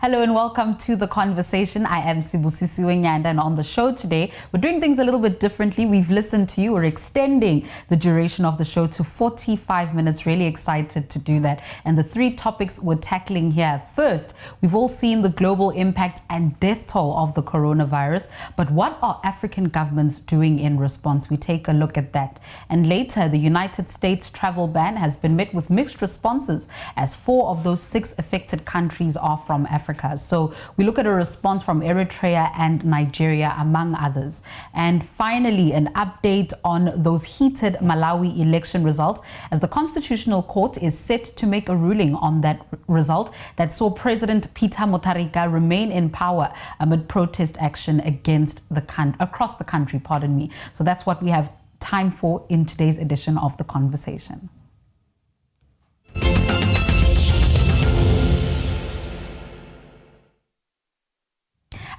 Hello and welcome to The Conversation. I am Sibusisiwe, and on the show today, we're doing things a little bit differently. We've listened to you. We're extending the duration of the show to 45 minutes. Really excited to do that. And the three topics we're tackling here. First, we've all seen the global impact and death toll of the coronavirus. But what are African governments doing in response? We take a look at that. And later, the United States travel ban has been met with mixed responses, as 4 of those 6 affected countries are from Africa. So we look at a response from Eritrea and Nigeria, among others. And finally, an update on those heated Malawi election results, as the Constitutional Court is set to make a ruling on that result that saw President Peter Mutharika remain in power amid protest action against across the country, pardon me. So that's what we have time for in today's edition of The Conversation.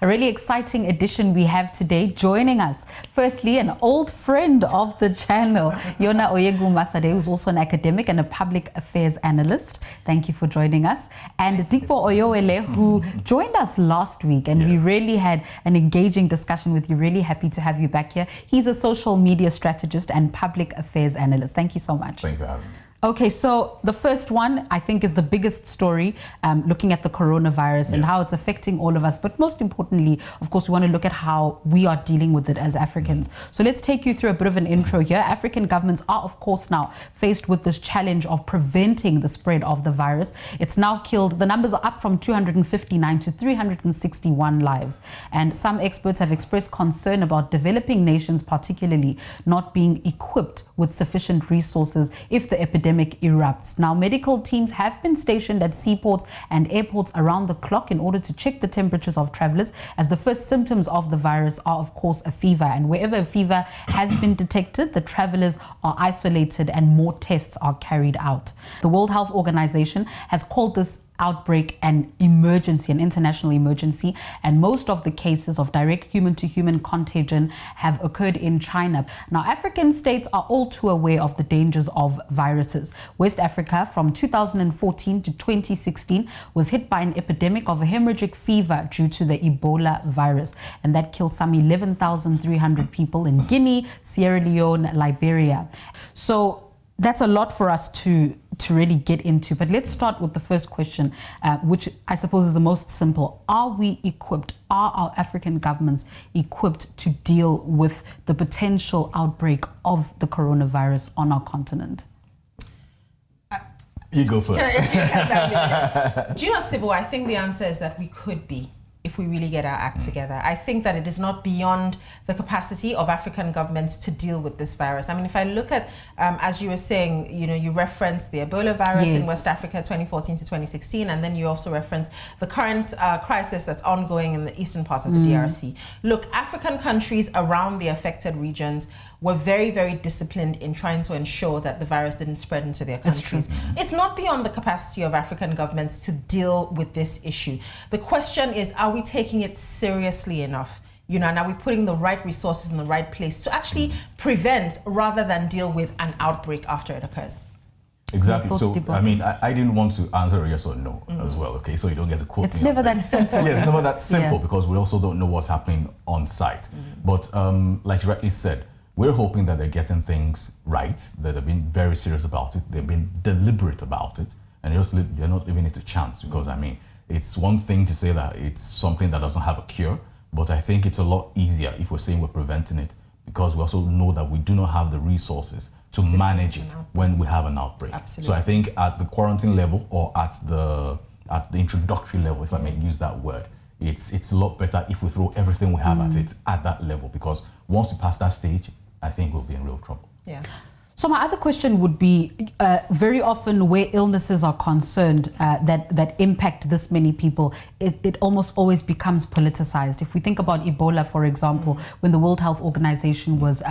A really exciting edition we have today. Joining us, firstly, an old friend of the channel, Yona-Oyegun Masade, who's also an academic and a public affairs analyst. Thank you for joining us. And Dipo Oyewole, who joined us last week, and we really had an engaging discussion with you. Really happy to have you back here. He's a social media strategist and public affairs analyst. Thank you so much. Thank you for having me. Okay, so the first one, I think, is the biggest story, looking at the coronavirus and how it's affecting all of us. But most importantly, of course, we want to look at how we are dealing with it as Africans. So let's take you through a bit of an intro here. African governments are, of course, now faced with this challenge of preventing the spread of the virus. It's now killed, the numbers are up from 259 to 361 lives. And some experts have expressed concern about developing nations, particularly, not being equipped with sufficient resources if the epidemic erupts. Now, medical teams have been stationed at seaports and airports around the clock in order to check the temperatures of travelers, as the first symptoms of the virus are, of course, a fever. And wherever a fever has been detected, the travelers are isolated and more tests are carried out. The World Health Organization has called this outbreak an emergency, an international emergency, and most of the cases of direct human-to-human contagion have occurred in China. Now, African states are all too aware of the dangers of viruses. West Africa, from 2014 to 2016, was hit by an epidemic of a hemorrhagic fever due to the Ebola virus, and that killed some 11,300 people in Guinea, Sierra Leone, Liberia. So that's a lot for us to really get into. But let's start with the first question, which I suppose is the most simple. Are we equipped? Are our African governments equipped to deal with the potential outbreak of the coronavirus on our continent? You go first. Do you know, Sibyl, I think the answer is that we could be, if we really get our act together. I think that it is not beyond the capacity of African governments to deal with this virus. I mean, if I look at, as you were saying, you know, you referenced the Ebola virus in West Africa 2014 to 2016, and then you also referenced the current crisis that's ongoing in the eastern part of the DRC. Look, African countries around the affected regions were very, very disciplined in trying to ensure that the virus didn't spread into their countries. It's not beyond the capacity of African governments to deal with this issue. The question is, are we taking it seriously enough? You know, and are we putting the right resources in the right place to actually prevent rather than deal with an outbreak after it occurs? Exactly. So, I mean, I didn't want to answer a yes or no as well, okay? So you don't get to quote me. It's never that simple. Yeah, it's never that simple because we also don't know what's happening on site. But like you rightly said, we're hoping that they're getting things right, that they've been very serious about it, they've been deliberate about it, and they're not leaving it to chance. Because, I mean, it's one thing to say that it's something that doesn't have a cure, but I think it's a lot easier if we're saying we're preventing it, because we also know that we do not have the resources to manage it when we have an outbreak. Absolutely. So I think at the quarantine level or at the introductory level, if I may use that word, it's a lot better if we throw everything we have at it at that level, because once we pass that stage, I think we'll be in real trouble. Yeah. So my other question would be, very often where illnesses are concerned that impact this many people, it almost always becomes politicized. If we think about Ebola, for example, when the World Health Organization was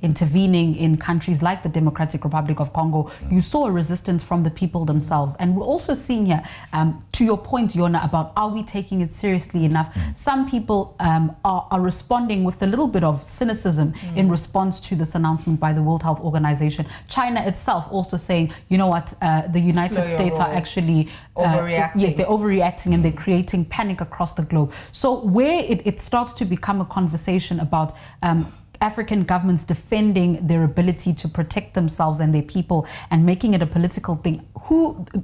intervening in countries like the Democratic Republic of Congo, you saw a resistance from the people themselves. And we're also seeing here, to your point, Yona, about are we taking it seriously enough? Some people are responding with a little bit of cynicism in response to this announcement by the World Health Organization conversation. China itself also saying, you know what, the United States are actually overreacting. Yes, they're overreacting and they're creating panic across the globe. So where it starts to become a conversation about African governments defending their ability to protect themselves and their people and making it a political thing,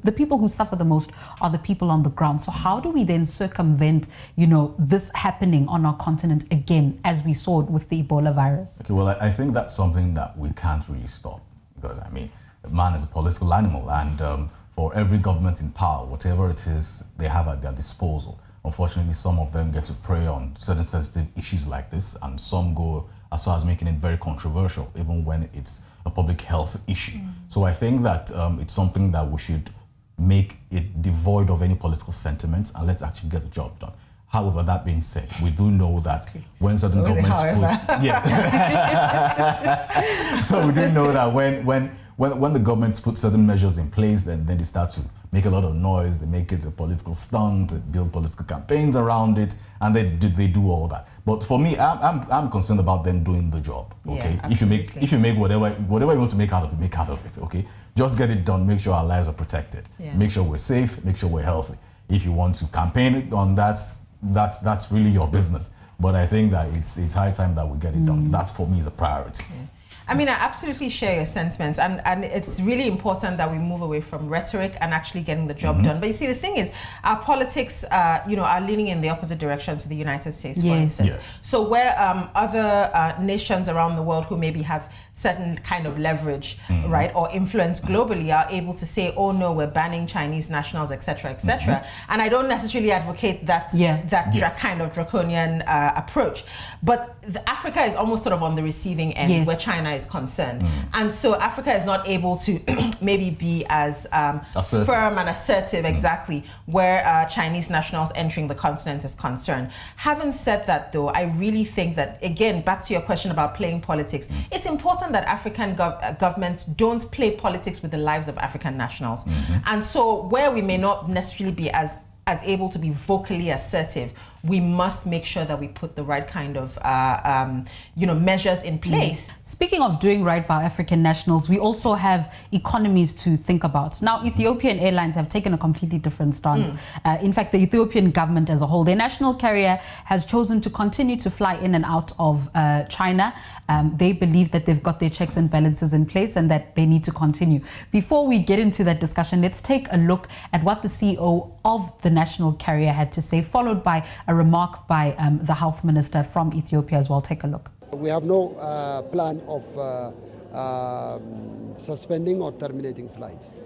the people who suffer the most are the people on the ground. So how do we then circumvent, you know, this happening on our continent again, as we saw it with the Ebola virus? Okay, well, I think that's something that we can't really stop, because I mean, man is a political animal, and for every government in power, whatever it is they have at their disposal, unfortunately, some of them get to prey on certain sensitive issues like this, and some go as far as making it very controversial, even when it's a public health issue. So I think that it's something that we should make it devoid of any political sentiments, and let's actually get the job done. However, that being said, we do know that when certain governments so we do know that when the governments put certain measures in place, then they start to make a lot of noise, they make it a political stunt, they build political campaigns around it, and they do all that. But for me, I'm concerned about them doing the job. Okay, yeah, if you make whatever you want to make out of it, make out of it. Okay, just get it done. Make sure our lives are protected. Yeah. Make sure we're safe. Make sure we're healthy. If you want to campaign on that, that's really your business. But I think that it's high time that we get it done. That's, for me, is a priority. Yeah. I mean, I absolutely share your sentiments, and it's really important that we move away from rhetoric and actually getting the job done. But you see, the thing is, our politics, you know, are leaning in the opposite direction to the United States, for instance. Yes. So where other nations around the world who maybe have certain kind of leverage, right, or influence globally are able to say, oh no, we're banning Chinese nationals, etc., etc. And I don't necessarily advocate that kind of draconian approach. But Africa is almost sort of on the receiving end where China is concerned. And so Africa is not able to maybe be as firm and assertive, exactly, where Chinese nationals entering the continent is concerned. Having said that, though, I really think that, again, back to your question about playing politics, it's important that African governments don't play politics with the lives of African nationals. And so where we may not necessarily be as able to be vocally assertive, we must make sure that we put the right kind of you know, measures in place. Speaking of doing right by African nationals, we also have economies to think about. Now, Ethiopian Airlines have taken a completely different stance. In fact, the Ethiopian government as a whole, their national carrier has chosen to continue to fly in and out of China. They believe that they've got their checks and balances in place and that they need to continue. Before we get into that discussion, let's take a look at what the CEO of the national carrier had to say, followed by a remark by the health minister from Ethiopia as well. Take a look. We have no plan of suspending or terminating flights.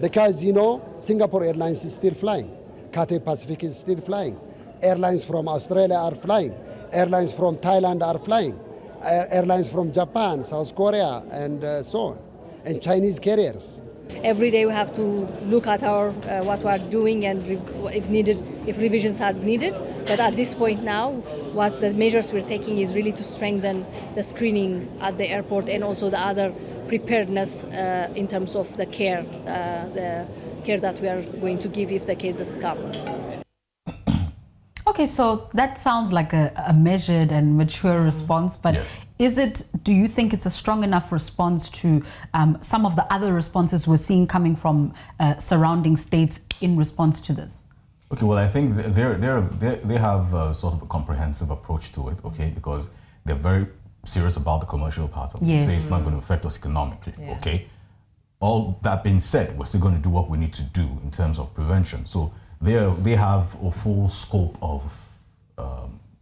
Because, you know, Singapore Airlines is still flying. Cathay Pacific is still flying. Airlines from Australia are flying. Airlines from Thailand are flying. Airlines from Japan, South Korea, and so on. And Chinese carriers. Every day we have to look at our what we are doing, and if revisions are needed. But at this point now, what the measures we're taking is really to strengthen the screening at the airport and also the other preparedness in terms of the care that we are going to give if the cases come. Okay, so that sounds like a measured and mature response, but do you think it's a strong enough response to some of the other responses we're seeing coming from surrounding states in response to this? Okay, well, I think they have sort of a comprehensive approach to it, okay, because they're very serious about the commercial part of it. They say it's not going to affect us economically, okay? All that being said, we're still going to do what we need to do in terms of prevention. So they have a full scope of,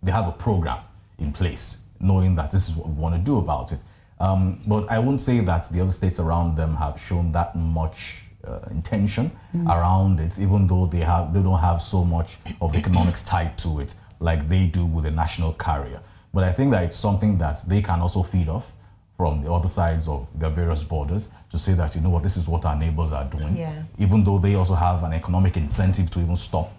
they have a program in place, knowing that this is what we want to do about it. But I wouldn't say that the other states around them have shown that much intention around it, even though they don't have so much of the economics tied to it like they do with a national carrier. But I think that it's something that they can also feed off from the other sides of their various borders to say that, you know what, this is what our neighbors are doing. Even though they also have an economic incentive to even stop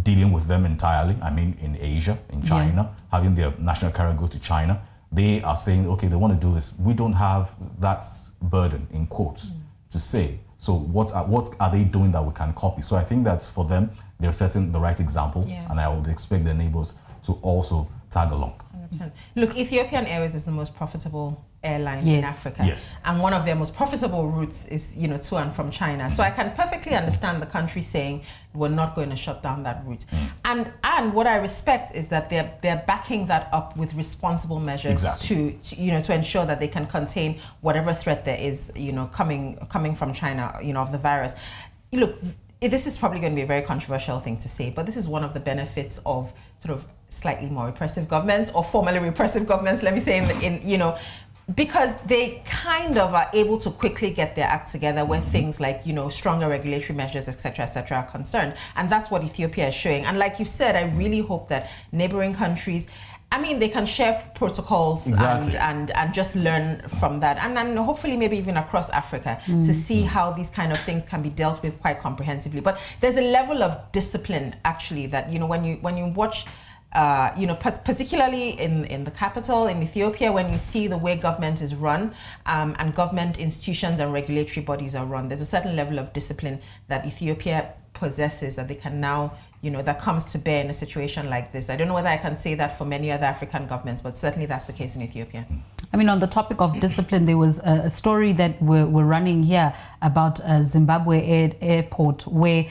dealing with them entirely. I mean, in Asia, in China, having their national carrier go to China, they are saying, okay, they want to do this. We don't have that burden, in quotes, to say. So what are they doing that we can copy? So I think that for them, they're setting the right examples, and I would expect their neighbors to also tag along. Look, Ethiopian Airways is the most profitable airline in Africa. Yes. And one of their most profitable routes is, to and from China. So I can perfectly understand the country saying we're not going to shut down that route. And what I respect is that they're backing that up with responsible measures to ensure that they can contain whatever threat there is, coming from China, of the virus. Look, this is probably going to be a very controversial thing to say, but this is one of the benefits of sort of slightly more repressive governments, or formerly repressive governments, let me say, because they kind of are able to quickly get their act together where things like, stronger regulatory measures, et cetera, are concerned. And that's what Ethiopia is showing. And like you said, I really hope that neighboring countries, they can share protocols and just learn from that. And then hopefully maybe even across Africa to see how these kind of things can be dealt with quite comprehensively. But there's a level of discipline, actually, that, when you watch, particularly in the capital, in Ethiopia, when you see the way government is run and government institutions and regulatory bodies are run, there's a certain level of discipline that Ethiopia possesses that they can now, that comes to bear in a situation like this. I don't know whether I can say that for many other African governments, but certainly that's the case in Ethiopia. On the topic of discipline, there was a story that we're running here about Zimbabwe airport, where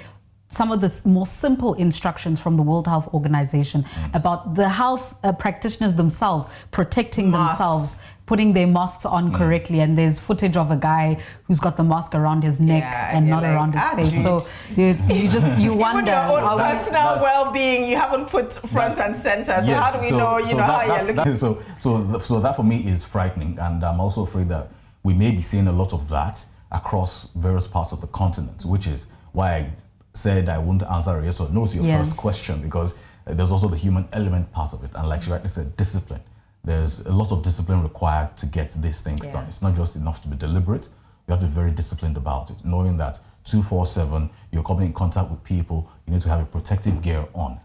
some of the more simple instructions from the World Health Organization about the health practitioners themselves protecting themselves, putting their masks on correctly, and there's footage of a guy who's got the mask around his neck and not around his face. So you wonder even your own personal well-being you haven't put front and center. So how do we know how you're looking? So that for me is frightening, and I'm also afraid that we may be seeing a lot of that across various parts of the continent, which is why I said I wouldn't answer yes or no to your first question, because there's also the human element part of it, and like you rightly said, discipline. There's a lot of discipline required to get these things done. It's not just enough to be deliberate. You have to be very disciplined about it, knowing that 24/7 you're coming in contact with people. You need to have a protective gear on,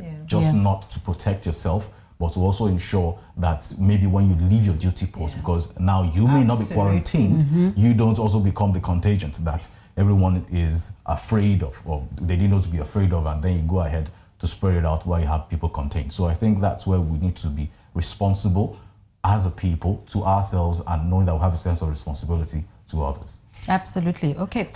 not to protect yourself, but to also ensure that maybe when you leave your duty post, because now you may not be quarantined, you don't also become the contagion that everyone is afraid of, or they didn't know to be afraid of, and then you go ahead to spread it out while you have people contained. So I think that's where we need to be responsible as a people to ourselves, and knowing that we have a sense of responsibility to others. Absolutely. Okay.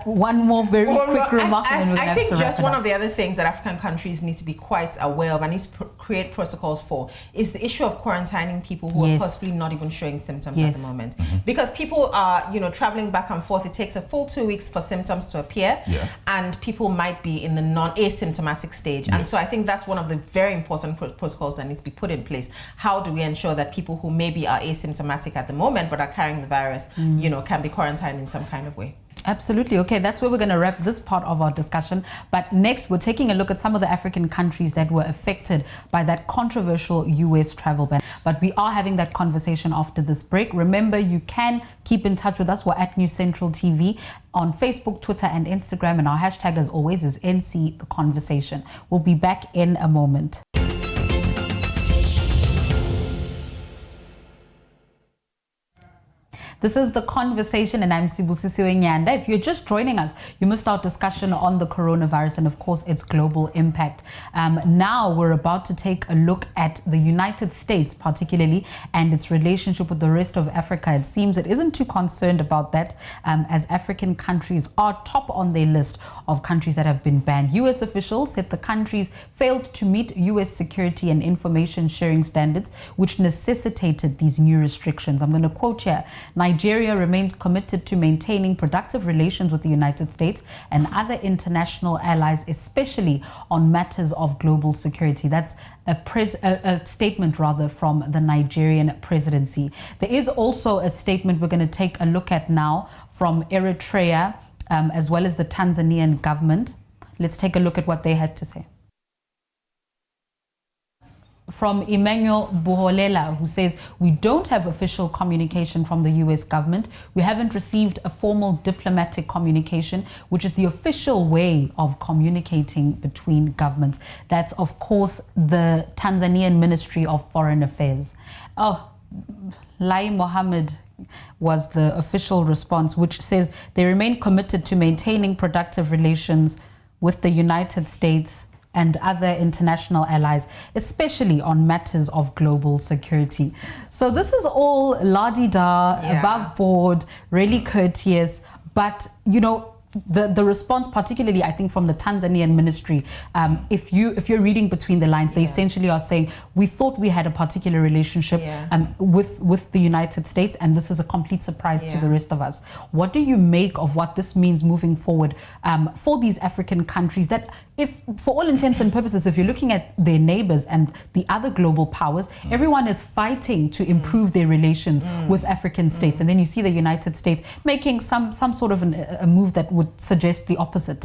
One more very quick remark. I think just one of the other things that African countries need to be quite aware of and need to create protocols for is the issue of quarantining people who are possibly not even showing symptoms at the moment. Because people are, traveling back and forth. It takes a full 2 weeks for symptoms to appear, and people might be in the non-asymptomatic stage. And so I think that's one of the very important protocols that needs to be put in place. How do we ensure that people who maybe are asymptomatic at the moment but are carrying the virus, can be quarantined in some kind of way? Absolutely. Okay, that's where we're going to wrap this part of our discussion. But next, we're taking a look at some of the African countries that were affected by that controversial US travel ban. But we are having that conversation after this break. Remember, you can keep in touch with us. We're at News Central TV on Facebook, Twitter, and Instagram. And our hashtag, as always, is NC The Conversation. We'll be back in a moment. This is The Conversation, and I'm Sibusisiwe. If you're just joining us, you missed our discussion on the coronavirus and, of course, its global impact. Now we're about to take a look at the United States, particularly, and its relationship with the rest of Africa. It seems it isn't too concerned about that, as African countries are top on their list of countries that have been banned. U.S. officials said the countries failed to meet U.S. security and information sharing standards, which necessitated these new restrictions. I'm going to quote here: Nigeria remains committed to maintaining productive relations with the United States and other international allies, especially on matters of global security. That's a statement rather from the Nigerian presidency. There is also a statement we're going to take a look at now from Eritrea, as well as the Tanzanian government. Let's take a look at what they had to say. From Emmanuel Buholela, who says, we don't have official communication from the US government. We haven't received a formal diplomatic communication, which is the official way of communicating between governments. That's, of course, the Tanzanian Ministry of Foreign Affairs. Oh, Lai Mohammed was the official response, which says they remain committed to maintaining productive relations with the United States and other international allies, especially on matters of global security. So this is all la-di-da, above board, really courteous, but you know, the response, particularly I think from the Tanzanian ministry, if you're reading between the lines, they essentially are saying, we thought we had a particular relationship with the United States, and this is a complete surprise to the rest of us. What do you make of what this means moving forward for these African countries that, if for all intents and purposes, if you're looking at their neighbors and the other global powers, everyone is fighting to improve their relations with African states, and then you see the United States making some sort of a move that would suggest the opposite?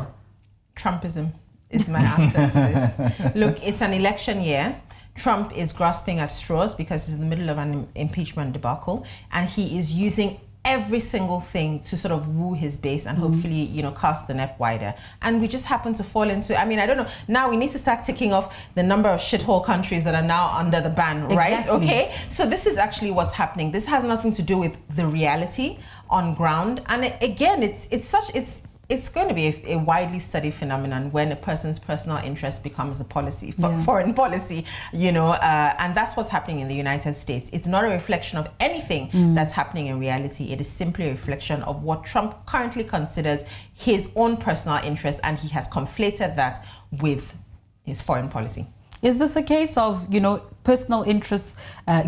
Trumpism is my answer to this. Look, it's an election year. Trump is grasping at straws because he's in the middle of an impeachment debacle, and he is using every single thing to sort of woo his base and hopefully, you know, cast the net wider. And we just happen to fall into, I mean, I don't know, now we need to start ticking off the number of shithole countries that are now under the ban, right? Okay, so this is actually what's happening. This has nothing to do with the reality on ground. And again, it's going to be a widely studied phenomenon when a person's personal interest becomes the policy, foreign policy, you know, and that's what's happening in the United States. It's not a reflection of anything that's happening in reality. It is simply a reflection of what Trump currently considers his own personal interest, and he has conflated that with his foreign policy. Is this a case of, you know, personal interests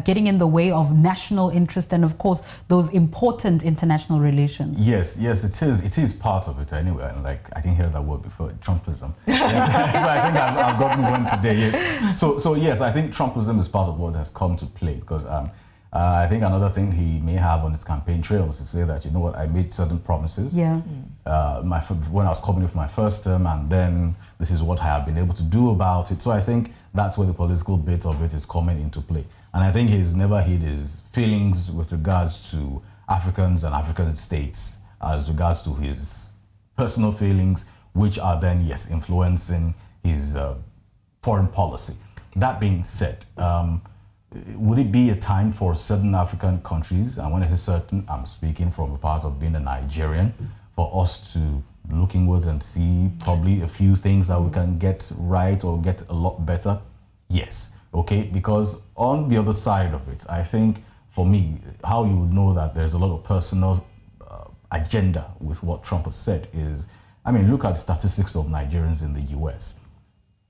getting in the way of national interest and, of course, those important international relations? Yes, it is. It is part of it anyway. And like, I didn't hear that word before, Trumpism. Yes. So I think I've gotten one today, yes. So yes, I think Trumpism is part of what has come to play, because I think another thing he may have on his campaign trail is to say that, you know what, I made certain promises when I was coming with my first term, and then this is what I have been able to do about it. So I think that's where the political bit of it is coming into play. And I think he's never hid his feelings with regards to Africans and African states as regards to his personal feelings, which are then, yes, influencing his foreign policy. That being said, would it be a time for certain African countries, and when I say certain, I'm speaking from a part of being a Nigerian, for us to look inwards and see probably a few things that we can get right or get a lot better? Yes, okay, because on the other side of it, I think for me, how you would know that there's a lot of personal agenda with what Trump has said is, I mean, look at statistics of Nigerians in the US.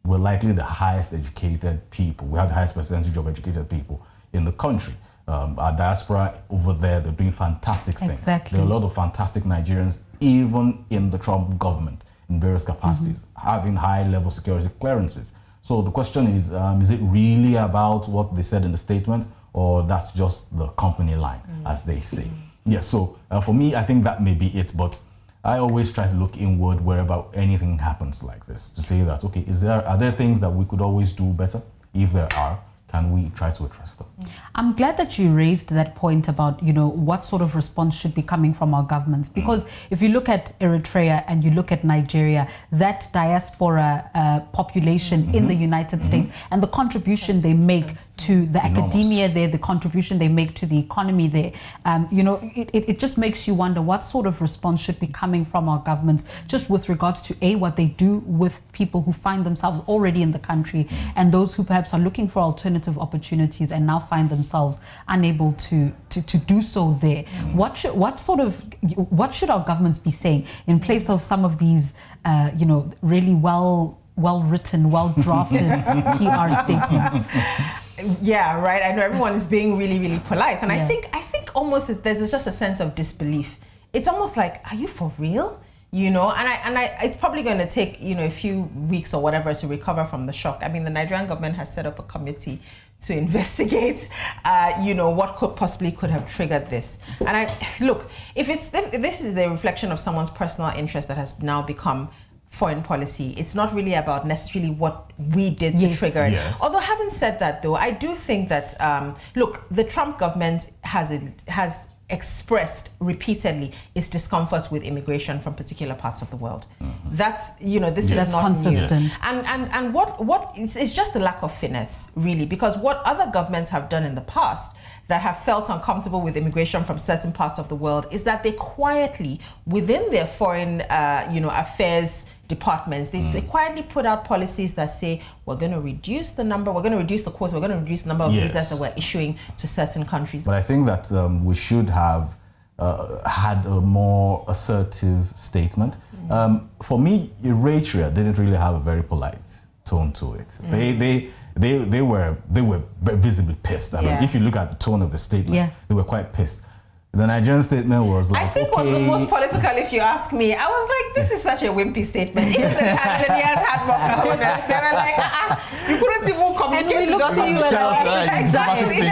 We're likely the highest educated people. We have the highest percentage of educated people in the country. Our diaspora over there, they're doing fantastic things. Exactly. There are a lot of fantastic Nigerians, even in the Trump government, in various capacities, having high-level security clearances. So the question is it really about what they said in the statement, or that's just the company line, as they say? Yes, so for me, I think that may be it, but I always try to look inward wherever anything happens like this, to say that, okay, are there things that we could always do better? If there are, can we try to address them? I'm glad that you raised that point about, you know, what sort of response should be coming from our governments. Because if you look at Eritrea and you look at Nigeria, that diaspora population in the United States and the contribution they make to the academia there, the contribution they make to the economy there, you know, it just makes you wonder what sort of response should be coming from our governments, just with regards to what they do with people who find themselves already in the country and those who perhaps are looking for alternative opportunities and now find themselves unable to do so there. What should our governments be saying in place of some of these you know, really well written, well drafted PR statements? Yeah, right. I know everyone is being really, really polite, and I think almost there's just a sense of disbelief. It's almost like, are you for real? You know, and it's probably going to take, you know, a few weeks or whatever to recover from the shock. I mean, the Nigerian government has set up a committee to investigate, you know, what could have triggered this. And look, if this is the reflection of someone's personal interest that has now become foreign policy, it's not really about necessarily what we did to trigger it. Yes. Although having said that, though, I do think that, look, the Trump government has expressed repeatedly its discomfort with immigration from particular parts of the world. That's, you know, this is not consistent. News. And what is just the lack of finesse, really, because what other governments have done in the past that have felt uncomfortable with immigration from certain parts of the world is that they quietly, within their foreign, affairs departments, they quietly put out policies that say, we're going to reduce the number, we're going to reduce the quota, we're going to reduce the number of visas that we're issuing to certain countries. But I think that we should have had a more assertive statement. For me, Eritrea didn't really have a very polite tone to it. They were visibly pissed. I mean, if you look at the tone of the statement, they were quite pissed. The Nigerian statement was like, I think was the most political, if you ask me. I was like, this is such a wimpy statement. Even the Tanzanians had more cojones. They were like, you couldn't even communicate with us. Exactly.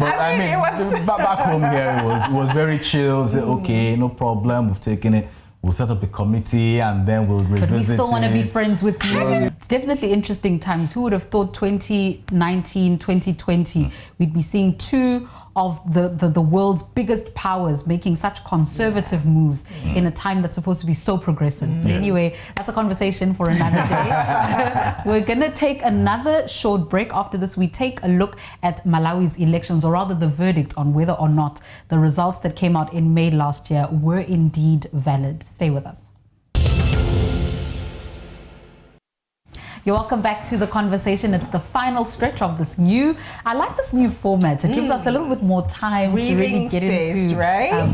But I mean, back home here, it was very chill. Say, okay, no problem, we've taken it. We'll set up a committee and then we'll revisit it. But we still want to be friends with you. It's definitely interesting times. Who would have thought 2019, 2020, we'd be seeing two of the world's biggest powers making such conservative moves in a time that's supposed to be so progressive. But anyway, that's a conversation for another day. We're going to take another short break. After this, we take a look at Malawi's elections, or rather the verdict on whether or not the results that came out in May last year were indeed valid. Stay with us. You're welcome back to the conversation. It's the final stretch of this I like this new format. It gives us a little bit more time to really get into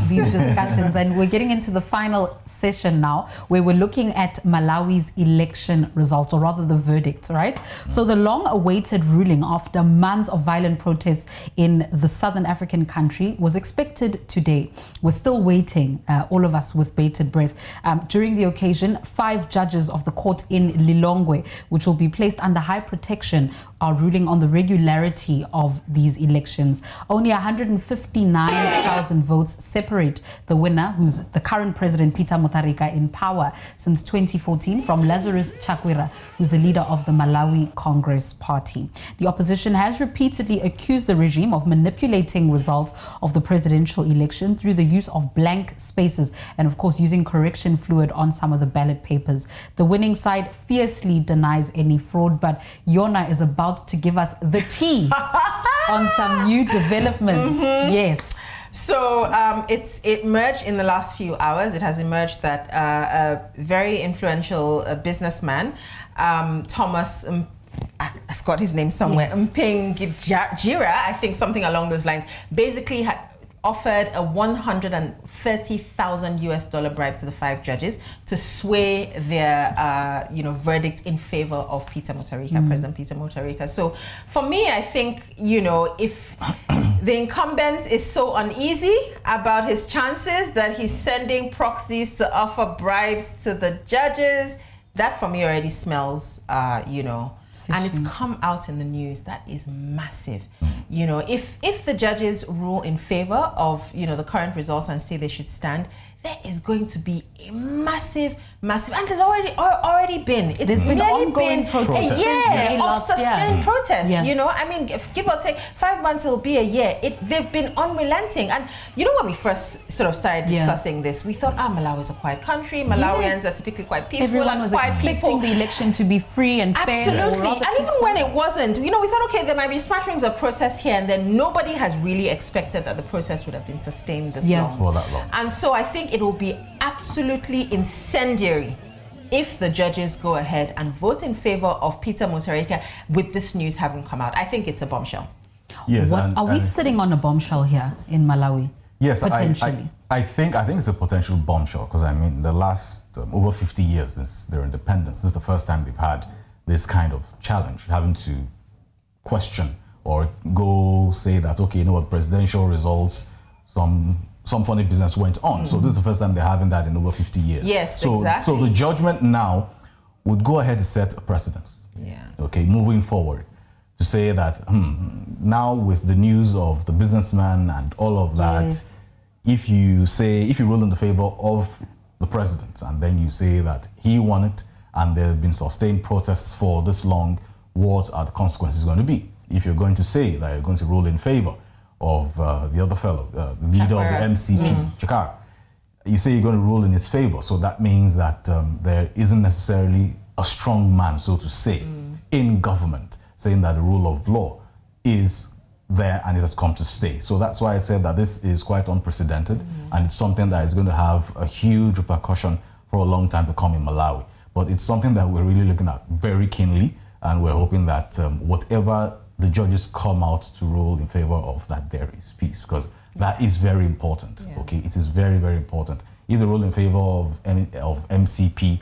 these discussions. And we're getting into the final session now, where we're looking at Malawi's election results, or rather the verdict, right? So the long-awaited ruling after months of violent protests in the southern African country was expected today. We're still waiting, all of us with bated breath. During the occasion, 5 judges of the court in Lilongwe, which will be placed under high protection, are ruling on the regularity of these elections. Only 159,000 votes separate the winner, who's the current president, Peter Mutharika, in power since 2014, from Lazarus Chakwera, who's the leader of the Malawi Congress Party. The opposition has repeatedly accused the regime of manipulating results of the presidential election through the use of blank spaces and, of course, using correction fluid on some of the ballot papers. The winning side fiercely denies any fraud, but Yona is about to give us the tea on some new developments. Yes. So it emerged in the last few hours. It has emerged that a very influential businessman, Thomas, I forgot his name somewhere, Mpengijira, I think something along those lines, basically had offered a $130,000 US bribe to the 5 judges to sway their verdict in favor of Peter Mutharika, President Peter Mutharika. So for me, I think, if the incumbent is so uneasy about his chances that he's sending proxies to offer bribes to the judges, that for me already smells, and it's come out in the news. That is massive. If the judges rule in favor of the current results and say they should stand, there is going to be a massive, and there's already been. There's been ongoing protest. A year of sustained protest. I mean, give or take 5 months, it'll be a year. They've been unrelenting. And when we first sort of started discussing this, we thought, Malawi is a quiet country. Malawians are typically quite peaceful. Everyone was expecting the election to be free and fair. Absolutely. And even when it wasn't, we thought, okay, there might be smatterings of protests here and then. Nobody has really expected that the protest would have been sustained this long. For that long. And so I think it'll be absolutely incendiary if the judges go ahead and vote in favor of Peter Mutharika with this news having come out. I think it's a bombshell. Yes. Are we sitting on a bombshell here in Malawi? Yes, potentially. I think it's a potential bombshell, because I mean, the last over 50 years since their independence, this is the first time they've had this kind of challenge, having to question or go say that, okay, what, presidential results, some funny business went on. So this is the first time they're having that in over 50 years. Yes, exactly. So the judgment now would go ahead to set a precedence. Okay, moving forward, to say that now with the news of the businessman and all of that, if you rule in the favor of the president and then you say that he won it and there have been sustained protests for this long, what are the consequences going to be? If you're going to say that you're going to rule in favor of the other fellow, the leader of the MCP, Chakara, you say you're going to rule in his favor. So that means that there isn't necessarily a strong man, so to say, in government, saying that the rule of law is there and it has come to stay. So that's why I said that this is quite unprecedented, and it's something that is going to have a huge repercussion for a long time to come in Malawi. But it's something that we're really looking at very keenly, and we're hoping that whatever the judges come out to rule in favor of, that there is peace, because that is very important. Okay, it is very, very important. If they rule in favor of MCP,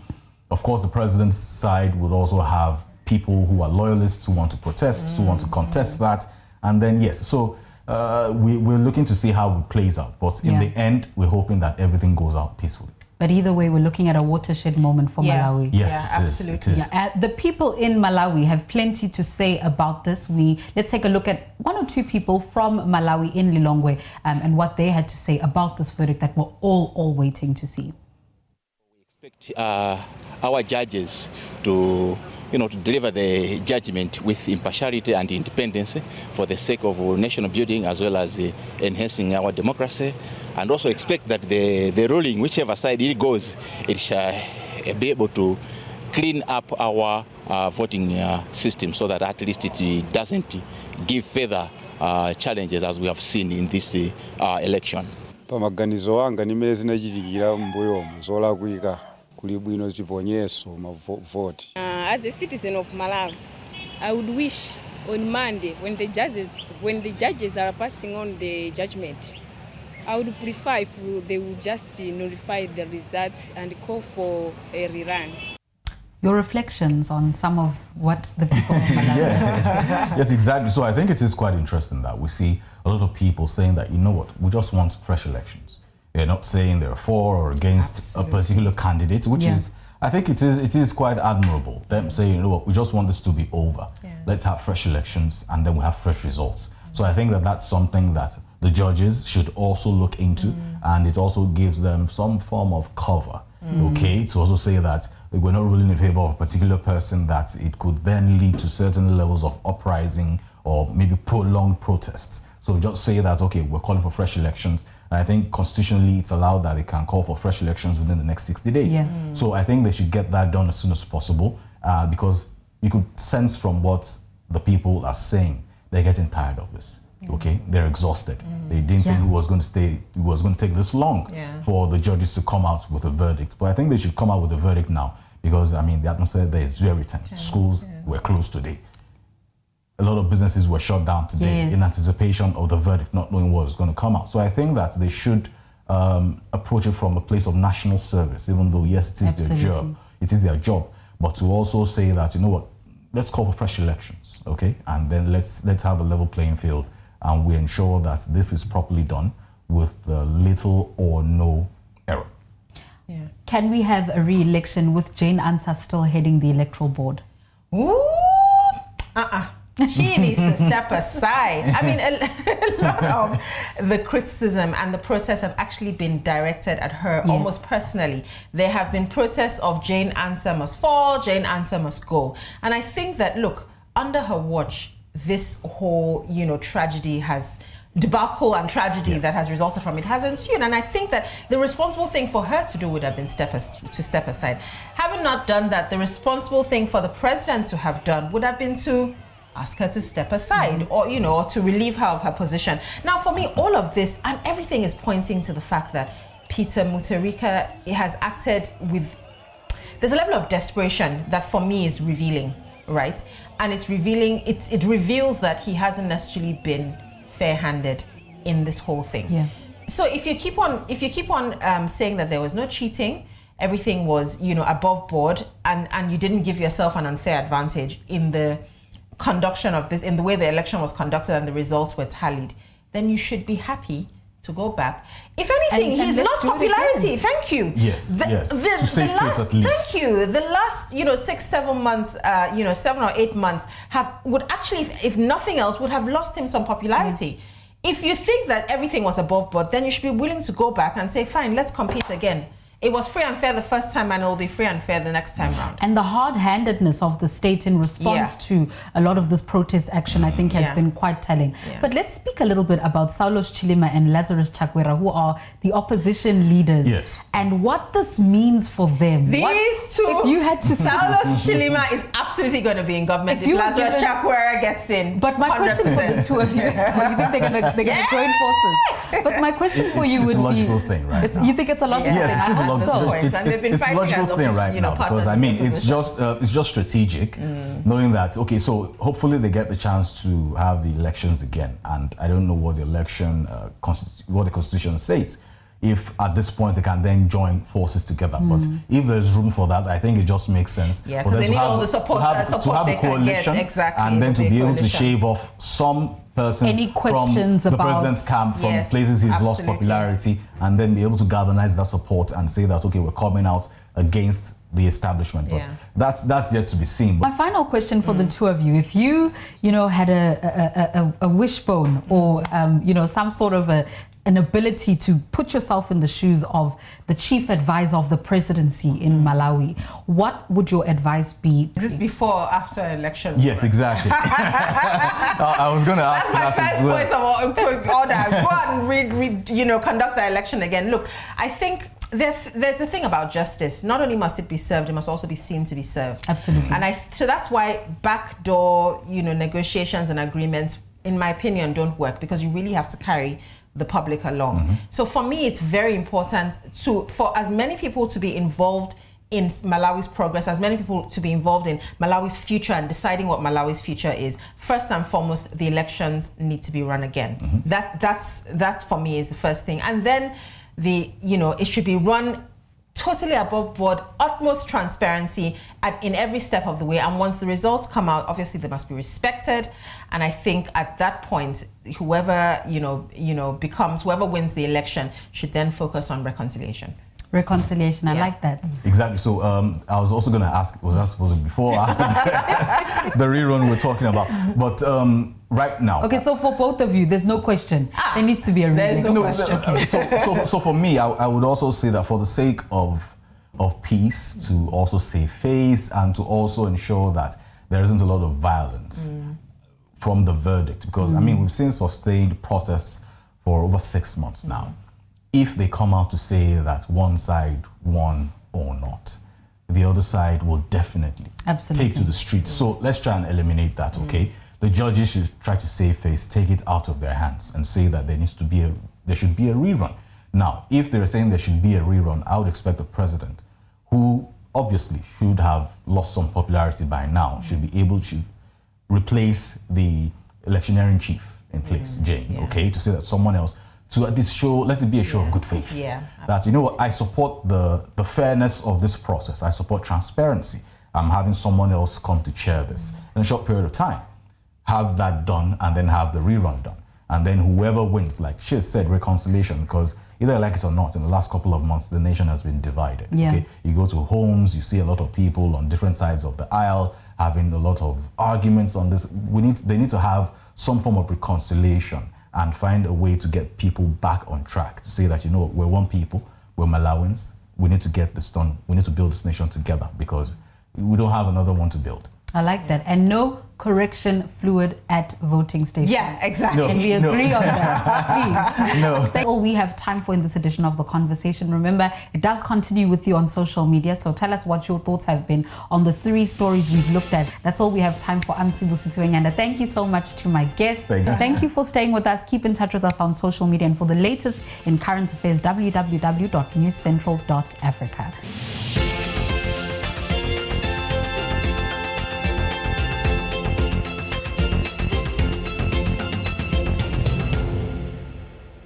of course the president's side would also have people who are loyalists who want to protest, who want to contest that, and then yes, so we're looking to see how it plays out. But in the end, we're hoping that everything goes out peacefully. But either way, we're looking at a watershed moment for Malawi. Yes, it absolutely. is. The people in Malawi have plenty to say about this. Let's take a look at one or two people from Malawi in Lilongwe and what they had to say about this verdict that we're all waiting to see. We expect our judges to deliver the judgment with impartiality and independence for the sake of national building, as well as enhancing our democracy, and also expect that the ruling, whichever side it goes, it shall be able to clean up our voting system, so that at least it doesn't give further challenges as we have seen in this election. Pamaganizo wanga nimene zinachitikira mbuyomu zolakwika kuli bwino chiponyeso mavoti. As a citizen of Malawi, I would wish on Monday, when the judges are passing on the judgment, I would prefer if they would just notify the results and call for a rerun. Your reflections on some of what the people of Malawi Yes, exactly. So I think it is quite interesting that we see a lot of people saying that, you know what, we just want fresh elections. They're not saying they're for or against a particular candidate, which is, I think it is quite admirable. Them saying, you know what, we just want this to be over. Let's have fresh elections and then we have fresh results. So I think that that's something that the judges should also look into, and it also gives them some form of cover, okay, to also say that we're not ruling in favor of a particular person, that it could then lead to certain levels of uprising or maybe prolonged protests. So just say that, okay, we're calling for fresh elections. And I think constitutionally it's allowed that they can call for fresh elections within the next 60 days. So I think they should get that done as soon as possible, because you could sense from what the people are saying, they're getting tired of this. Okay, they're exhausted. They didn't think it was going to take this long for the judges to come out with a verdict. But I think they should come out with a verdict now, because I mean the atmosphere there is very tense. Schools were closed today. A lot of businesses were shut down today in anticipation of the verdict, not knowing what was going to come out. So I think that they should approach it from a place of national service, even though yes, it is their job. It is their job, but to also say that, you know what, let's call for fresh elections, okay, and then let's have a level playing field, and we ensure that this is properly done with little or no error. Can we have a re-election with Jane Ansah still heading the electoral board? Ooh, She needs to step aside. I mean, a lot of the criticism and the protests have actually been directed at her almost personally. There have been protests of Jane Ansah must fall, Jane Ansah must go. And I think that, look, under her watch, this whole, tragedy debacle and tragedy that has resulted from it has ensued. And I think that the responsible thing for her to do would have been to step aside. Having not done that, the responsible thing for the president to have done would have been to ask her to step aside, or or to relieve her of her position. Now, for me, all of this and everything is pointing to the fact that Peter Mutharika has acted with, there's a level of desperation that for me is revealing, right? And it's revealing, it reveals that he hasn't necessarily been fair-handed in this whole thing. Yeah. So if you keep on saying that there was no cheating, everything was above board, and you didn't give yourself an unfair advantage in the conduction of this, in the way the election was conducted and the results were tallied, then you should be happy to go back. If anything, he's lost popularity. Thank you. Yes, yes. To save face at least. Thank you. The last 6-7 months, 7 or 8 months would actually, if nothing else, would have lost him some popularity. If you think that everything was above board, then you should be willing to go back and say, fine, let's compete again. it was free and fair the first time, and it will be free and fair the next time round. And the hard-handedness of the state in response to a lot of this protest action, I think, has been quite telling. But let's speak a little bit about Saulos Chilima and Lazarus Chakwera, who are the opposition leaders, and what this means for them. These two, if you had to Saulos Chilima is absolutely going to be in government if Lazarus Chakwera gets in. But my 100%. Question for the two of you, you think they're gonna join forces? But my question for you would be, it's a logical thing right now. You think it's a logical thing? Yes, it is a logical thing. It's a logical thing right now, because I mean, it's just strategic, knowing that, okay, so hopefully they get the chance to have the elections again, and I don't know what the election, what the constitution says, if at this point they can then join forces together. But if there's room for that, I think it just makes sense. Yeah, because they need all the support to have a coalition, and then to be able to shave off some persons from the president's camp, from places he's lost popularity, and then be able to galvanize that support and say that, okay, we're coming out against the establishment. But that's yet to be seen. My final question for the two of you: if you had a wishbone or some sort of an ability to put yourself in the shoes of the chief advisor of the presidency in Malawi, what would your advice be? Is this before or after election? Yes, exactly. I was going to ask that's my that first as well. point of order. Go and conduct the election again. Look, I think there's a thing about justice. Not only must it be served, it must also be seen to be served. Absolutely. And so that's why backdoor, negotiations and agreements, in my opinion, don't work, because you really have to carry the public along. So for me, it's very important for as many people to be involved in Malawi's progress, as many people to be involved in Malawi's future and deciding what Malawi's future is. First and foremost, the elections need to be run again. That's for me is the first thing. And then it should be run totally above board, utmost transparency in every step of the way. And once the results come out, obviously they must be respected. And I think at that point, whoever whoever wins the election should then focus on reconciliation. Reconciliation, I like that. Exactly. So I was also going to ask, was that supposed to be before or after the rerun we're talking about? But right now. Okay, so for both of you, there's no question. There needs to be a rerun. There's no question. So for me, I would also say that for the sake of peace, to also save face and to also ensure that there isn't a lot of violence from the verdict, because I mean, we've seen sustained protests for over 6 months now. If they come out to say that one side won or not, the other side will definitely take to the streets. So let's try and eliminate that, okay? The judges should try to save face, take it out of their hands and say that there should be a rerun. Now, if they're saying there should be a rerun, I would expect the president, who obviously should have lost some popularity by now, should be able to replace the electioneering chief in place, Jane, okay? To say that someone else, to at least let it be a show of good faith. That, what, I support the fairness of this process. I support transparency. I'm having someone else come to chair this in a short period of time. Have that done and then have the rerun done. And then whoever wins, like she said, reconciliation, because either I like it or not, in the last couple of months, the nation has been divided. Okay? You go to homes, you see a lot of people on different sides of the aisle having a lot of arguments on this. They need to have some form of reconciliation and find a way to get people back on track, to say that, we're one people, we're Malawans, we need to get this done, we need to build this nation together, because we don't have another one to build. I like that. And no correction fluid at voting stations. Yeah, exactly. Can we agree on that, please? No. That's all we have time for in this edition of The Conversation. Remember, it does continue with you on social media, so tell us what your thoughts have been on the 3 stories we've looked at. That's all we have time for. I'm Sibusisiwe, and thank you so much to my guests. Thank you for staying with us. Keep in touch with us on social media, and for the latest in current affairs, www.newscentral.africa.